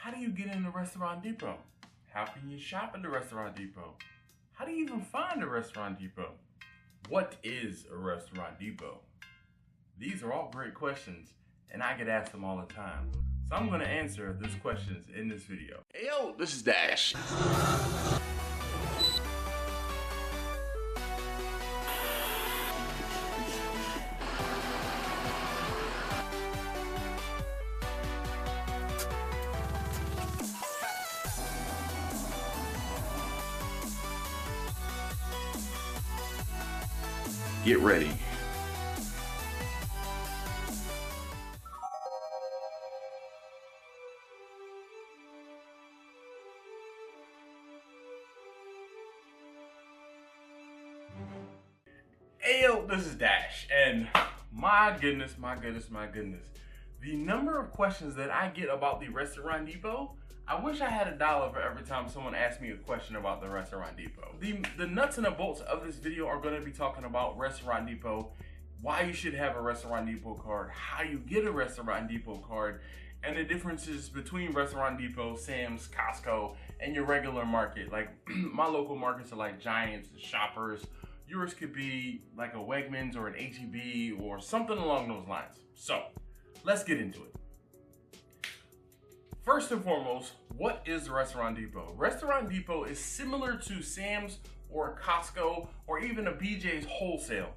How do you get into Restaurant Depot? How can you shop at the Restaurant Depot? How do you even find a Restaurant Depot? What is a Restaurant Depot? These are all great questions, and I get asked them all the time. So I'm going to answer these questions in this video. Hey yo, this is Dash. Get ready. Ayo, this is Dash, and my goodness, the number of questions that I get about the Restaurant Depot, I wish I had $1 for every time someone asked me a question about the Restaurant Depot. The nuts and the bolts of this video are going to be talking about Restaurant Depot, why you should have a Restaurant Depot card, how you get a Restaurant Depot card, and the differences between Restaurant Depot, Sam's, Costco, and your regular market. Like my local markets are like Giants and Shoppers. Yours could be like a Wegmans or an H-E-B or something along those lines. So let's get into it. First and foremost, what is the Restaurant Depot? Restaurant Depot is similar to Sam's or a Costco or even a BJ's Wholesale,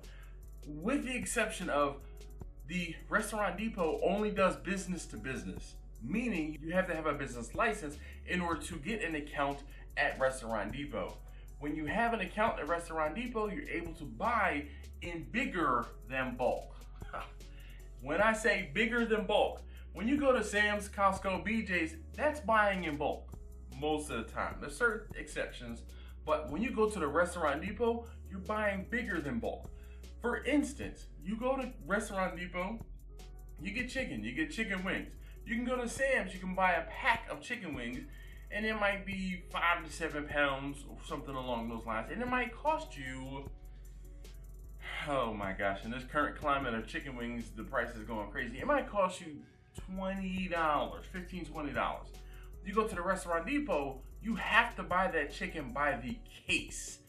with the exception of the Restaurant Depot only does business to business, meaning you have to have a business license in order to get an account at Restaurant Depot. When you have an account at Restaurant Depot, you're able to buy in bigger than bulk. When I say bigger than bulk, when you go to Sam's, Costco, BJ's, that's buying in bulk most of the time. There's certain exceptions, but when you go to the Restaurant Depot, you're buying bigger than bulk. For instance, you go to Restaurant Depot, you get chicken wings. You can go to Sam's, you can buy a pack of chicken wings, and it might be 5 to 7 pounds or something along those lines, and it might cost you, oh my gosh, in this current climate of chicken wings, the price is going crazy. It might cost you $20, $15, $20. You go to the Restaurant Depot, you have to buy that chicken by the case.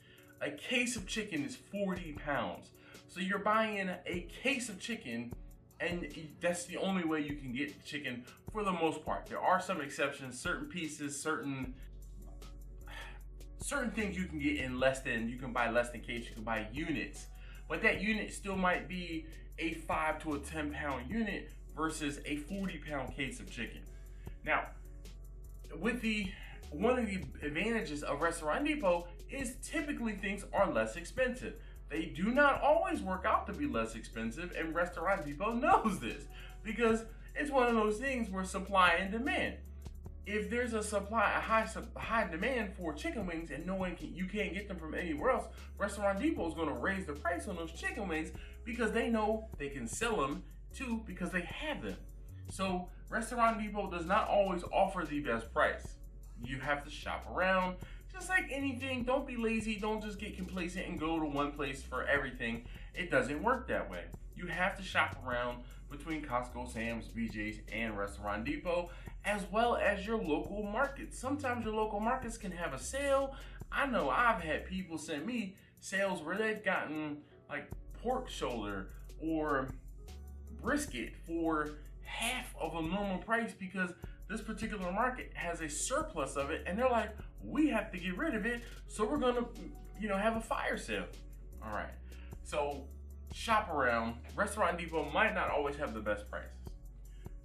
A case of chicken is 40 pounds. So you're buying in a case of chicken, and that's the only way you can get chicken for the most part. There are some exceptions, certain pieces, certain things you can get in less than, you can buy less than case, you can buy units. But that unit still might be a 5 to a 10 pound unit versus a 40 pound case of chicken. Now, one of the advantages of Restaurant Depot is typically things are less expensive. They do not always work out to be less expensive, and Restaurant Depot knows this because it's one of those things where supply and demand. If there's a high demand for chicken wings and you can't get them from anywhere else, Restaurant Depot is going to raise the price on those chicken wings because they know they can sell them too because they have them. So Restaurant Depot does not always offer the best price. You have to shop around. Just like anything, don't be lazy, don't just get complacent and go to one place for everything. It doesn't work that way. You have to shop around between Costco, Sam's, BJ's, and Restaurant Depot, as well as your local markets. Sometimes your local markets can have a sale. I know I've had people send me sales where they've gotten like pork shoulder or brisket for half of a normal price because this particular market has a surplus of it, and they're like, we have to get rid of it, so we're gonna, have a fire sale. All right, so shop around. Restaurant Depot might not always have the best prices.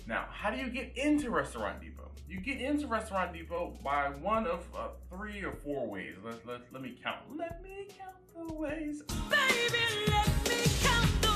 Now, how do you get into Restaurant Depot? You get into Restaurant Depot by one of 3 or 4 ways. Let me count. Let me count the ways. Baby, let me count the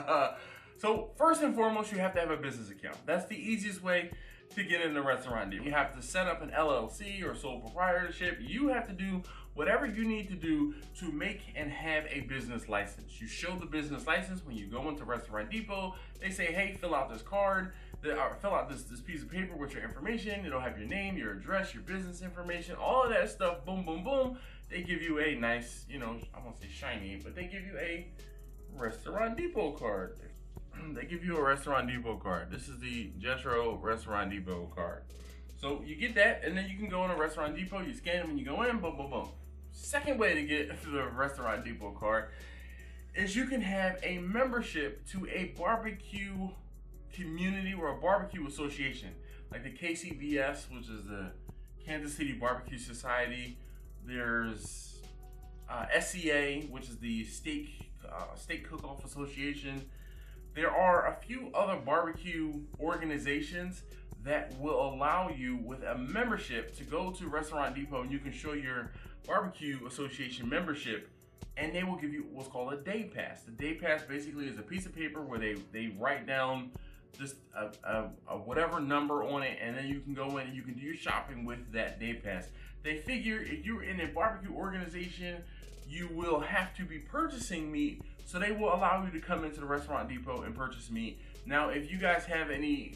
ways. So first and foremost, you have to have a business account. That's the easiest way to get into Restaurant Depot. You have to set up an LLC or sole proprietorship. You have to do whatever you need to do to make and have a business license. You show the business license when you go into Restaurant Depot. They say, hey, fill out this card, fill out this piece of paper with your information. It'll have your name, your address, your business information, all of that stuff, boom, boom, boom. They give you a nice, I won't say shiny, but they give you a Restaurant Depot card. they give you a Restaurant Depot card. This is the Jetro Restaurant Depot card. So you get that, and then you can go in a Restaurant Depot, you scan them, and you go in, boom, boom, boom. Second way to get the Restaurant Depot card is you can have a membership to a barbecue community or a barbecue association, like the KCBS, which is the Kansas City Barbecue Society. There's SCA, which is the Steak Cook-Off Association. There are a few other barbecue organizations that will allow you with a membership to go to Restaurant Depot, and you can show your barbecue association membership, and they will give you what's called a day pass. The day pass basically is a piece of paper where they write down just a whatever number on it, and then you can go in and you can do your shopping with that day pass. They figure if you're in a barbecue organization, you will have to be purchasing meat, so they will allow you to come into the Restaurant Depot and purchase meat. Now, if you guys have any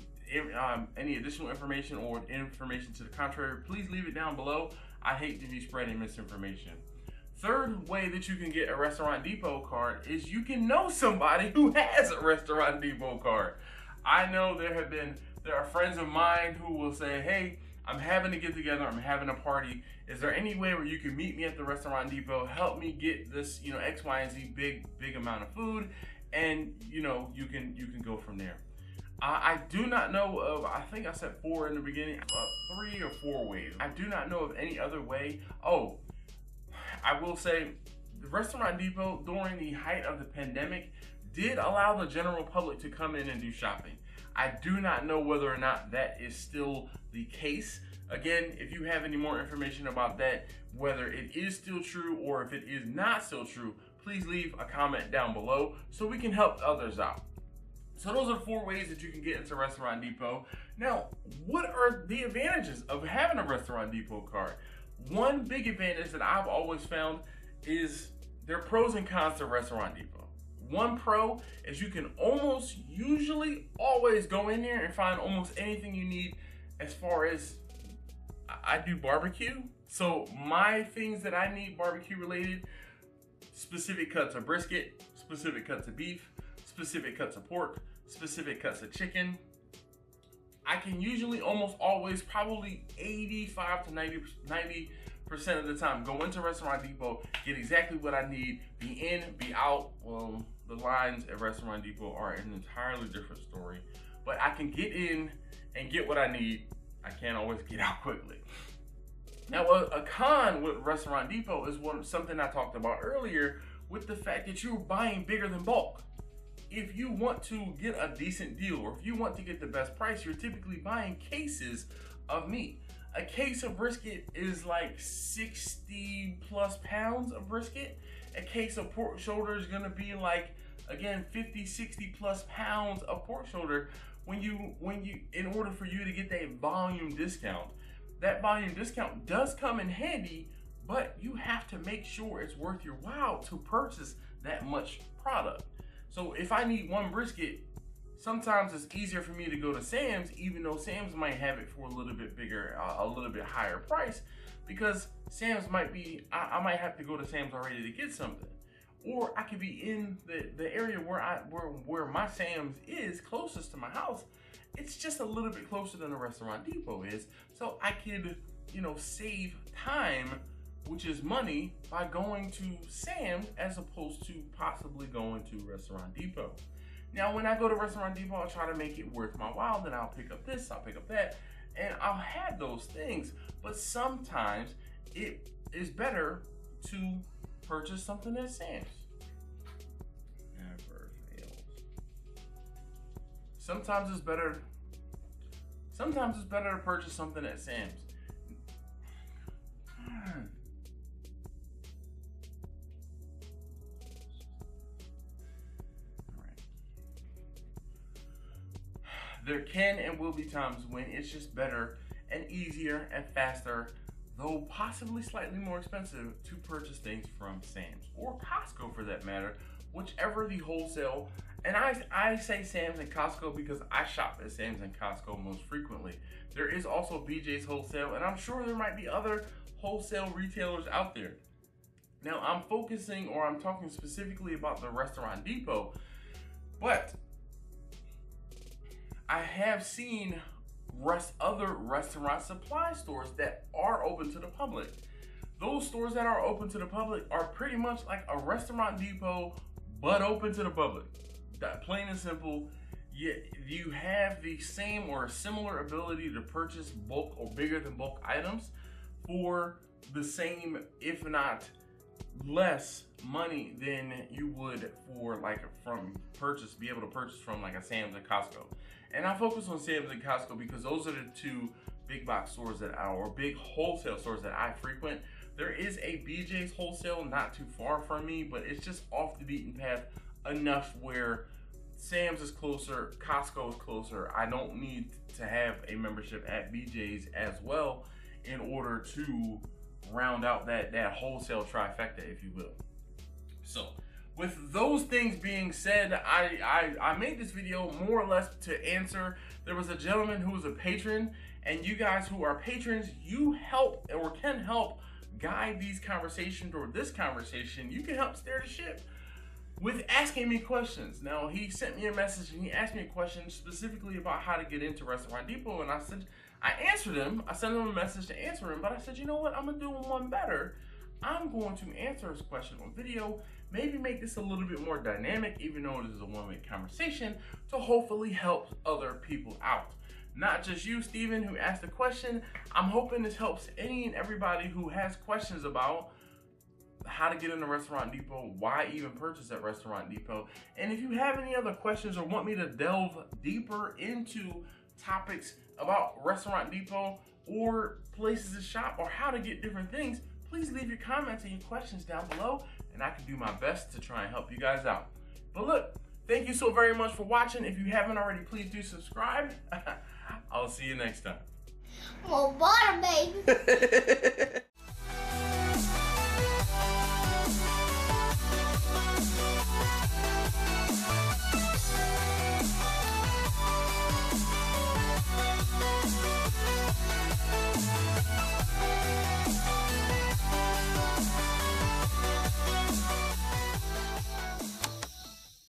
additional information or information to the contrary, please leave it down below. I hate to be spreading misinformation. Third way that you can get a Restaurant Depot card is you can know somebody who has a Restaurant Depot card. I know there are friends of mine who will say, hey, I'm having a get together, I'm having a party. Is there any way where you can meet me at the Restaurant Depot, help me get this, X, Y, and Z big amount of food, and you can go from there. I do not know of, I think I said 4 in the beginning, 3 or 4 ways. I do not know of any other way. Oh, I will say the Restaurant Depot during the height of the pandemic did allow the general public to come in and do shopping. I do not know whether or not that is still the case. Again, if you have any more information about that, whether it is still true or if it is not still true, please leave a comment down below so we can help others out. So those are 4 ways that you can get into Restaurant Depot. Now, what are the advantages of having a Restaurant Depot card? One big advantage that I've always found is there are pros and cons to Restaurant Depot. One pro is you can almost usually always go in there and find almost anything you need as far as I do barbecue. So my things that I need barbecue related, specific cuts of brisket, specific cuts of beef, specific cuts of pork, specific cuts of chicken. I can usually almost always, probably 85 to 90% of the time, go into Restaurant Depot, get exactly what I need, be in, be out. Well, the lines at Restaurant Depot are an entirely different story, but I can get in and get what I need. I can't always get out quickly. Now, a con with Restaurant Depot is something I talked about earlier, with the fact that you're buying bigger than bulk. If you want to get a decent deal, or if you want to get the best price, you're typically buying cases of meat. A case of brisket is like 60 plus pounds of brisket. A case of pork shoulder is gonna be like, again, 50, 60 plus pounds of pork shoulder. When you, in order for you to get that volume discount does come in handy, but you have to make sure it's worth your while to purchase that much product. So if I need 1 brisket, sometimes it's easier for me to go to Sam's, even though Sam's might have it for a little bit bigger, a little bit higher price, because Sam's might be, I might have to go to Sam's already to get something. Or I could be in the area where my Sam's is closest to my house. It's just a little bit closer than the Restaurant Depot is. So I could, save time, which is money, by going to Sam's as opposed to possibly going to Restaurant Depot. Now, when I go to Restaurant Depot, I'll try to make it worth my while. Then I'll pick up this, I'll pick up that, and I'll have those things. But sometimes it is better to purchase something at Sam's. Never fails. Sometimes it's better to purchase something at Sam's. There can and will be times when it's just better and easier and faster, though possibly slightly more expensive, to purchase things from Sam's or Costco for that matter, whichever the wholesale. And I say Sam's and Costco because I shop at Sam's and Costco most frequently. There is also BJ's Wholesale, and I'm sure there might be other wholesale retailers out there. Now, I'm talking specifically about the Restaurant Depot, but I have seen other restaurant supply stores that are open to the public. Those stores that are open to the public are pretty much like a Restaurant Depot, but open to the public. That plain and simple. You have the same or similar ability to purchase bulk or bigger than bulk items for the same, if not less money than you would for be able to purchase from like a Sam's and Costco. And I focus on Sam's and Costco because those are the two big box stores or big wholesale stores that I frequent. There is a BJ's wholesale not too far from me, but it's just off the beaten path enough where Sam's is closer, Costco is closer. I don't need to have a membership at BJ's as well in order to round out that wholesale trifecta, if you will. So with those things being said, I made this video more or less to answer. There was a gentleman who was a patron, and you guys who are patrons, you help or can help guide these conversations or this conversation. You can help steer the ship with asking me questions. Now, he sent me a message and he asked me a question specifically about how to get into Restaurant Depot, and I answered him. I sent him a message to answer him, but I said, you know what, I'm gonna do one better. I'm going to answer his question on video, maybe make this a little bit more dynamic, even though it is a one-way conversation, to hopefully help other people out. Not just you, Steven, who asked the question. I'm hoping this helps any and everybody who has questions about how to get into Restaurant Depot, why even purchase at Restaurant Depot. And if you have any other questions or want me to delve deeper into topics about Restaurant Depot or places to shop or how to get different things, please leave your comments and your questions down below, and I can do my best to try and help you guys out. But look, thank you so very much for watching. If you haven't already, please do subscribe. I'll see you next time. Well, bye, baby.